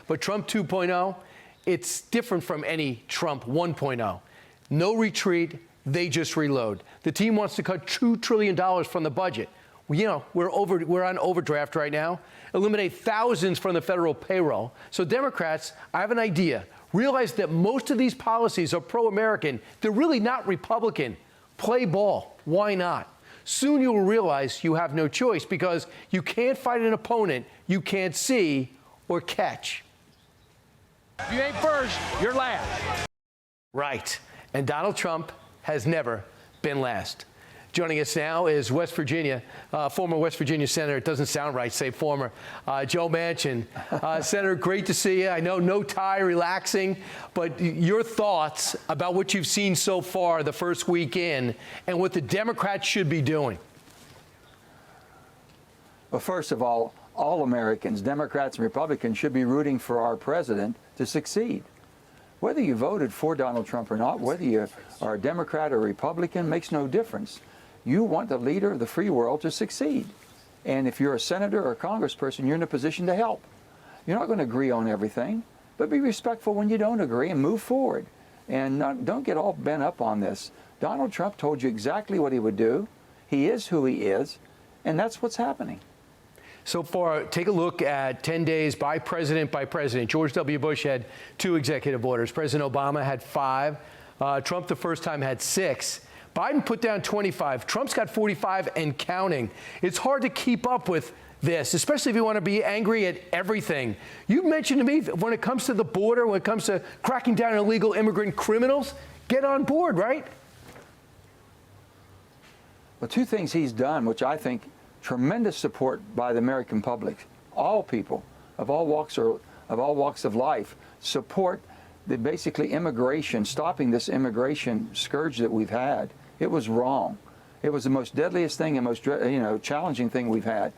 But Trump 2.0, it's different from any Trump 1.0. No retreat, they just reload. The team wants to cut $2 trillion from the budget. You know, we're on overdraft right now. Eliminate thousands from the federal payroll. So Democrats, I have an idea. Realize that most of these policies are pro-American. They're really not Republican. Play ball. Why not? Soon you will realize you have no choice because you can't fight an opponent you can't see or catch. If you ain't first, you're last. Right. And Donald Trump has never been last. Joining us now is West Virginia, former West Virginia Senator. It doesn't sound right, say former, Joe Manchin. Senator, great to see you. I know no tie, relaxing, but your thoughts about what you've seen so far the first week in and what the Democrats should be doing. Well, first of all Americans, Democrats and Republicans, should be rooting for our president to succeed. Whether you voted for Donald Trump or not, whether you are a Democrat or Republican, makes no difference. You want the leader of the free world to succeed. And if you're a senator or a congressperson, you're in a position to help. You're not going to agree on everything, but be respectful when you don't agree and move forward. And don't get all bent up on this. Donald Trump told you exactly what he would do. He is who he is, and that's what's happening. So far, take a look at 10 days by president. George W. Bush had 2 executive orders. President Obama had 5. Trump the first time had 6. Biden put down 25. Trump's got 45 and counting. It's hard to keep up with this, especially if you want to be angry at everything. You mentioned to me when it comes to the border, when it comes to cracking down on illegal immigrant criminals, get on board, right? Well, 2 things he's done, which I think tremendous support by the American public. All people of all walks of life support the basically immigration, stopping this immigration scourge that we've had. It was wrong. It was the most deadliest thing and most challenging thing we've had.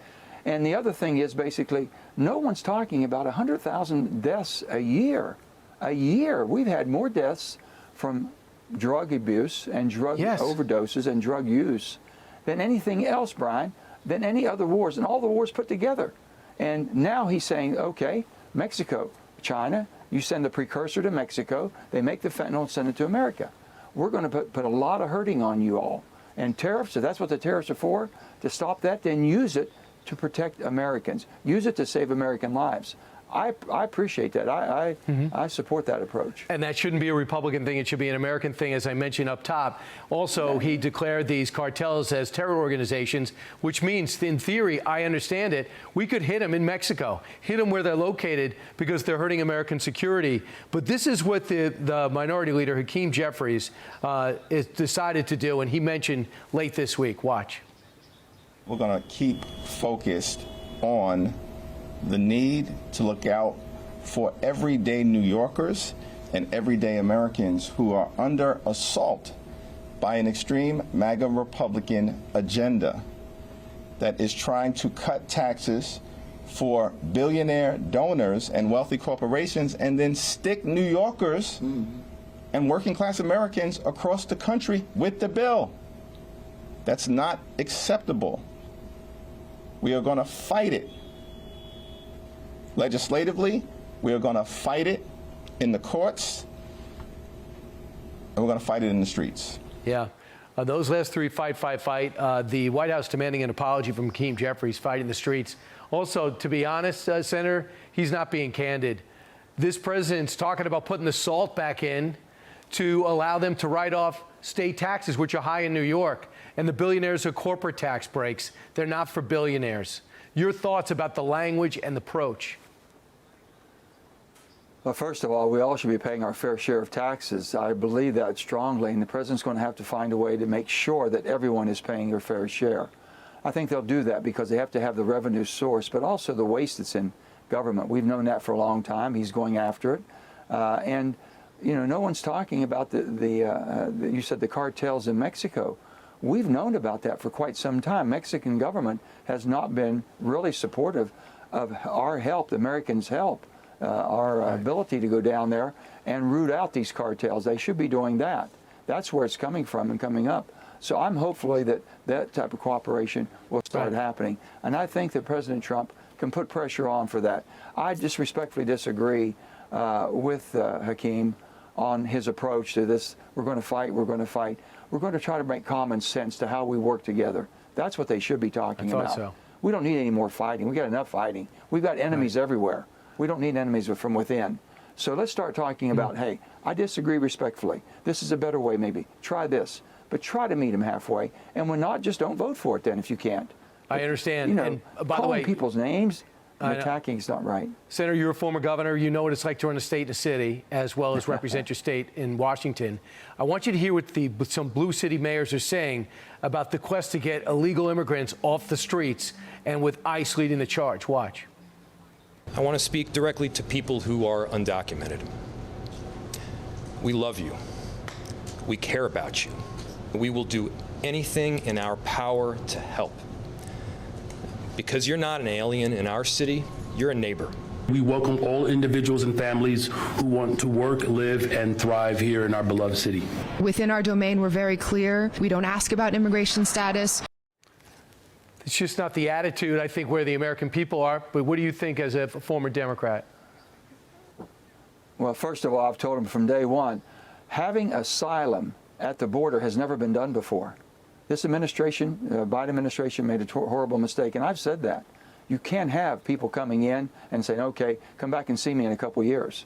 And the other thing is basically no one's talking about 100,000 deaths a year. A year. We've had more deaths from drug abuse and drug overdoses and drug use than anything else, Brian, than any other wars, and all the wars put together. And now he's saying, okay, Mexico, China, you send the precursor to Mexico, they make the fentanyl and send it to America. We're going to put a lot of hurting on you all. And tariffs, if that's what the tariffs are for, to stop that, then use it to protect Americans. Use it to save American lives. I appreciate that. I support that approach. And that shouldn't be a Republican thing. It should be an American thing, as I mentioned up top. Also, he declared these cartels as terror organizations, which means, in theory, I understand it, we could hit them in Mexico, hit them where they're located because they're hurting American security. But this is what the minority leader, Hakeem Jeffries, is decided to do, and he mentioned late this week. Watch. We're going to keep focused on the need to look out for everyday New Yorkers and everyday Americans who are under assault by an extreme MAGA Republican agenda that is trying to cut taxes for billionaire donors and wealthy corporations and then stick New Yorkers and working class Americans across the country with the bill. That's not acceptable. We are going to fight it. Legislatively, we are going to fight it in the courts, and we're going to fight it in the streets. Yeah. Those last 3, fight. The White House demanding an apology from Hakeem Jeffries, fighting the streets. Also, to be honest, Senator, he's not being candid. This president's talking about putting the SALT back in to allow them to write off state taxes, which are high in New York. And the billionaires are corporate tax breaks. They're not for billionaires. Your thoughts about the language and the approach? Well, first of all, we all should be paying our fair share of taxes. I believe that strongly, and the president's going to have to find a way to make sure that everyone is paying their fair share. I think they'll do that because they have to have the revenue source, but also the waste that's in government. We've known that for a long time. He's going after it. And, you know, no one's talking about you said the cartels in Mexico. We've known about that for quite some time. Mexican government has not been really supportive of our help, the Americans' help. Our ability to go down there and root out these cartels. They should be doing that. That's where it's coming from and coming up. So I'm hopefully that type of cooperation will start happening. And I think that President Trump can put pressure on for that. I just respectfully disagree with Hakeem on his approach to this. We're going to fight, we're going to fight. We're going to try to make common sense to how we work together. That's what they should be talking about. So. We don't need any more fighting. We got enough fighting. We've got enemies everywhere. We don't need enemies from within. So let's start talking about, hey, I disagree respectfully. This is a better way maybe. Try this. But try to meet them halfway. And when not, just don't vote for it then if you can't. I understand. You know, and by the calling way, people's names and attacking is not right. Senator, you're a former governor. You know what it's like to run a state and a city, as well as represent your state in Washington. I want you to hear what some blue city mayors are saying about the quest to get illegal immigrants off the streets, and with ICE leading the charge. Watch. I want to speak directly to people who are undocumented. We love you. We care about you. We will do anything in our power to help. Because you're not an alien in our city, you're a neighbor. We welcome all individuals and families who want to work, live, and thrive here in our beloved city. Within our domain, we're very clear. We don't ask about immigration status. It's just not the attitude, I think, where the American people are. But what do you think as a former Democrat? Well, first of all, I've told them from day one, having asylum at the border has never been done before. This administration, Biden administration, made a horrible mistake, and I've said that. You can't have people coming in and saying, okay, come back and see me in a couple of years.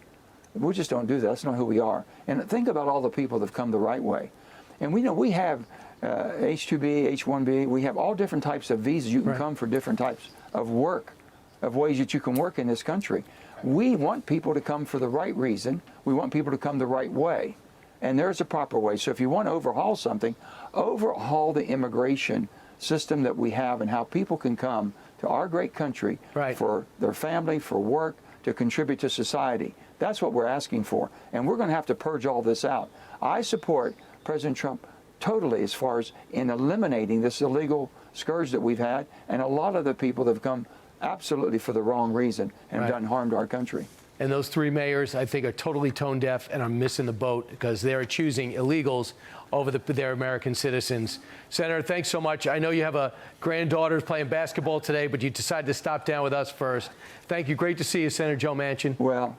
We just don't do that. That's not who we are. And think about all the people that have come the right way. And we know we have H-2B, H-1B. We have all different types of visas. You can come for different types of work, of ways that you can work in this country. We want people to come for the right reason. We want people to come the right way. And there's a proper way. So if you want to overhaul something, overhaul the immigration system that we have and how people can come to our great country for their family, for work, to contribute to society. That's what we're asking for. And we're going to have to purge all this out. I support President Trump totally as far as in eliminating this illegal scourge that we've had, and a lot of the people that have come absolutely for the wrong reason and have done harm to our country. And those three mayors, I think, are totally tone deaf and are missing the boat because they're choosing illegals over their American citizens. Senator, thanks so much. I know you have a granddaughter playing basketball today, but you decided to stop down with us first. Thank you. Great to see you, Senator Joe Manchin. Well,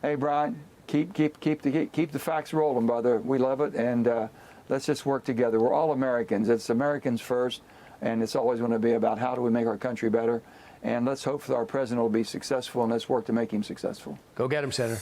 hey, Brian, keep the facts rolling, brother. We love it, and let's just work together. We're all Americans. It's Americans first, and it's always going to be about how do we make our country better. And let's hope that our president will be successful, and let's work to make him successful. Go get him, Senator.